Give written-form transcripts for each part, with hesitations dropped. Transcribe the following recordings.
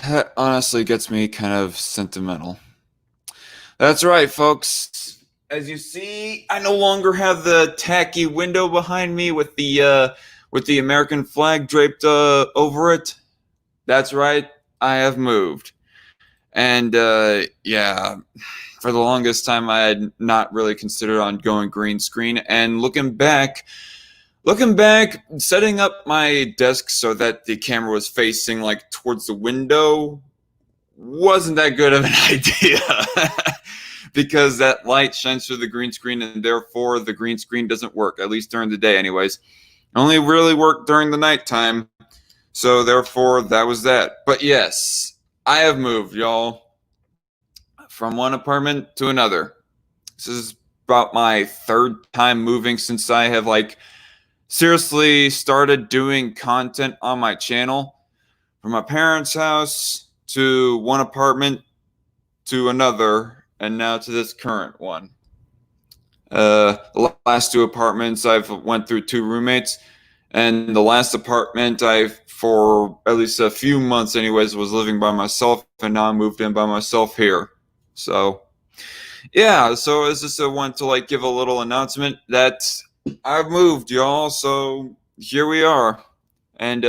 That honestly gets me kind of sentimental. That's right, folks. As you see, I no longer have the tacky window behind me with the American flag draped over it. That's right, I have moved. And yeah, for the longest time, I had not really considered on going green screen. And looking back, setting up my desk so that the camera was facing like towards the window wasn't that good of an idea. Because that light shines through the green screen and therefore the green screen doesn't work, at least during the day anyways. Only really worked during the nighttime. So therefore that was that. But yes, I have moved, y'all, from one apartment to another. This is about my third time moving since I have like seriously started doing content on my channel. From my parents' house to one apartment to another, and now to this current one. The last two apartments I've went through two roommates, and the last apartment I, for at least a few months anyways, was living by myself, and now I moved in by myself here. So yeah, so I just want to like give a little announcement that I've moved, y'all. So here we are, and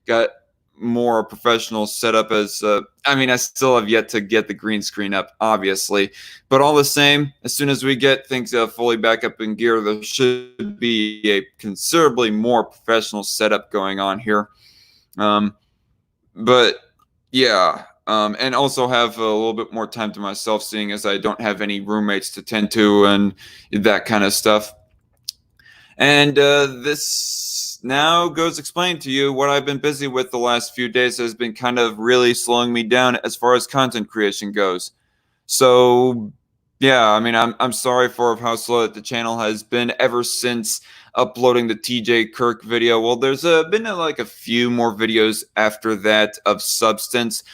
got more professional setup as I mean, I still have yet to get the green screen up, obviously, but all the same, as soon as we get things fully back up in gear, there should be a considerably more professional setup going on here. But yeah, and also have a little bit more time to myself, seeing as I don't have any roommates to tend to and that kind of stuff. And this now goes explain to you what I've been busy with the last few days has been kind of really slowing me down as far as content creation goes. So yeah, I mean, I'm sorry for how slow that the channel has been ever since uploading the TJ Kirk video. Well, there's been like a few more videos after that of substance,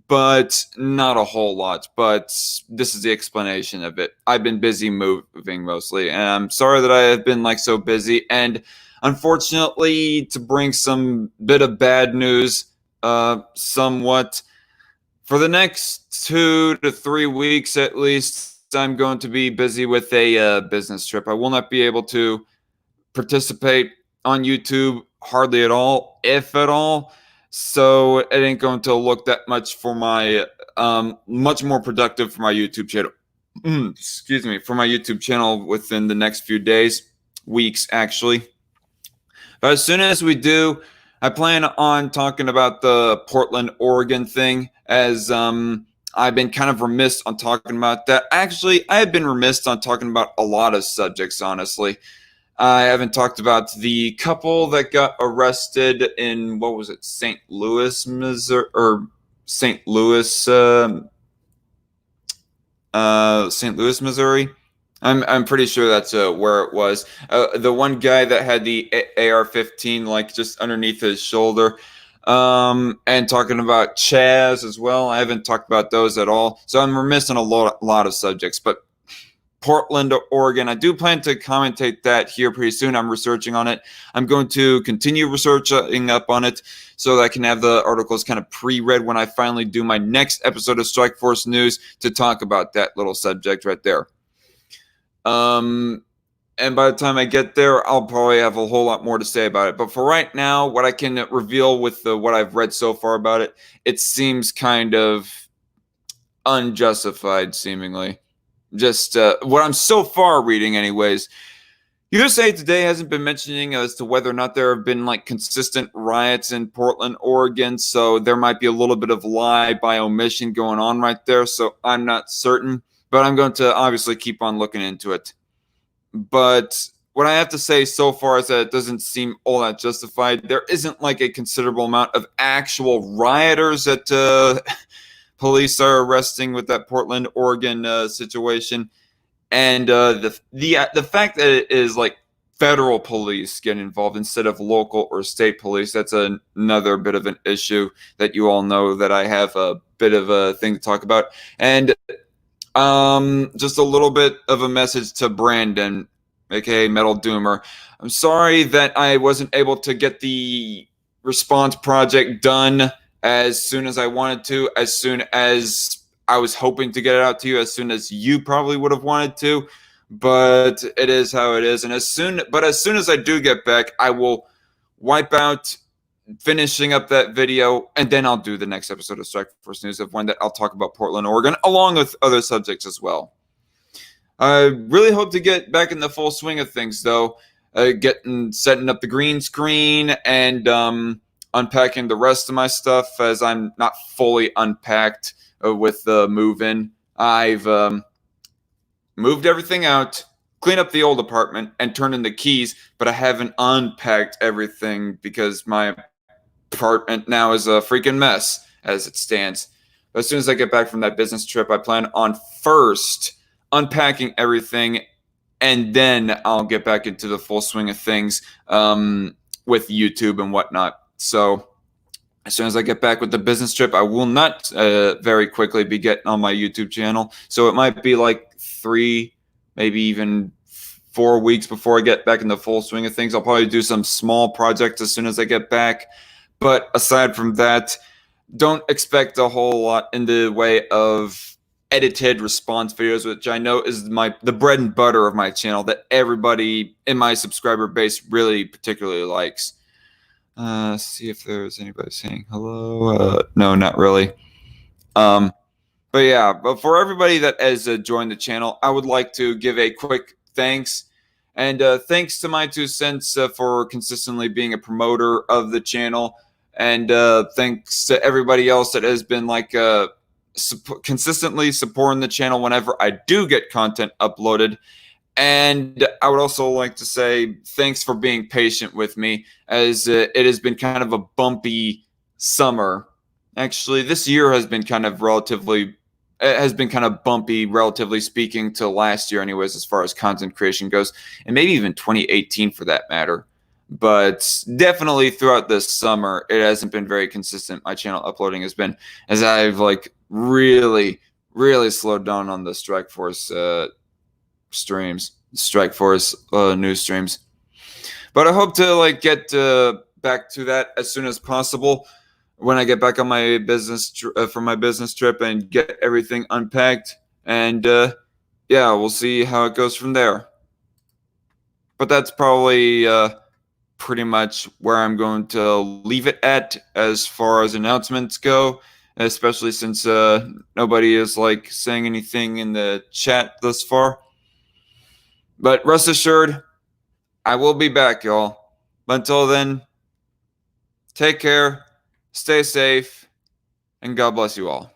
but not a whole lot. But this is the explanation of it. I've been busy moving mostly, and I'm sorry that I have been like so busy. And unfortunately, to bring some bit of bad news, somewhat, for the next 2 to 3 weeks at least, I'm going to be busy with a business trip. I will not be able to participate on YouTube hardly at all, if at all. So it ain't going to look that much for my much more productive for my YouTube channel. Excuse me, for my YouTube channel within the next few days, weeks actually. But as soon as we do, I plan on talking about the Portland, Oregon thing, as I've been kind of remiss on talking about that. Actually, I have been remiss on talking about a lot of subjects, honestly. I haven't talked about the couple that got arrested in, what was it, St. Louis, Missouri, or St. Louis, St. Louis, Missouri. I'm pretty sure that's where it was. The one guy that had the AR-15 like just underneath his shoulder, and talking about Chaz as well. I haven't talked about those at all, so I'm remiss on a lot of subjects, but Portland, Oregon, I do plan to commentate that here pretty soon. I'm researching on it. I'm going to continue researching up on it so that I can have the articles kind of pre-read when I finally do my next episode of Strike Force News to talk about that little subject right there. And by the time I get there, I'll probably have a whole lot more to say about it. But for right now, what I can reveal with what I've read so far about it, it seems kind of unjustified, seemingly. Just what I'm so far reading anyways. USA Today hasn't been mentioning as to whether or not there have been like consistent riots in Portland, Oregon, so there might be a little bit of lie by omission going on right there, so I'm not certain, but I'm going to obviously keep on looking into it. But what I have to say so far is that it doesn't seem all that justified. There isn't like a considerable amount of actual rioters that police are arresting with that Portland, Oregon situation, and the fact that it is like federal police get involved instead of local or state police, that's another bit of an issue that you all know that I have a bit of a thing to talk about. And just a little bit of a message to Brandon, aka Metal Doomer. I'm sorry that I wasn't able to get the response project done as soon as I wanted to, as soon as I was hoping to get it out to you, as soon as you probably would have wanted to. But it is how it is. And as soon as I do get back, I will wipe out finishing up that video, and then I'll do the next episode of Strike Force News of when that I'll talk about Portland, Oregon, along with other subjects as well. I really hope to get back in the full swing of things, though. Setting up the green screen and unpacking the rest of my stuff, as I'm not fully unpacked with the move-in. I've moved everything out, cleaned up the old apartment, and turned in the keys, but I haven't unpacked everything because my apartment now is a freaking mess as it stands. But as soon as I get back from that business trip, I plan on first unpacking everything, and then I'll get back into the full swing of things with YouTube and whatnot. So as soon as I get back with the business trip, I will not very quickly be getting on my YouTube channel. So it might be like 3, maybe even 4 weeks before I get back in the full swing of things. I'll probably do some small projects as soon as I get back. But aside from that, don't expect a whole lot in the way of edited response videos, which I know is the bread and butter of my channel that everybody in my subscriber base really particularly likes. See if there's anybody saying hello. No, not really. But yeah, but for everybody that has joined the channel, I would like to give a quick thanks. And thanks to my 2 cents for consistently being a promoter of the channel. And thanks to everybody else that has been like consistently supporting the channel whenever I do get content uploaded. And I would also like to say thanks for being patient with me, as it has been kind of a bumpy summer. Actually, this year has been kind of bumpy, relatively speaking, to last year anyways, as far as content creation goes, and maybe even 2018 for that matter. But definitely throughout this summer, it hasn't been very consistent. My channel uploading has been, as I've like really slowed down on the Strike Force news streams. But I hope to like get back to that as soon as possible when I get back on my business from my business trip and get everything unpacked. And yeah, we'll see how it goes from there. But that's probably pretty much where I'm going to leave it at as far as announcements go, especially since nobody is like saying anything in the chat thus far. But rest assured, I will be back, y'all. But until then, take care, stay safe, and God bless you all.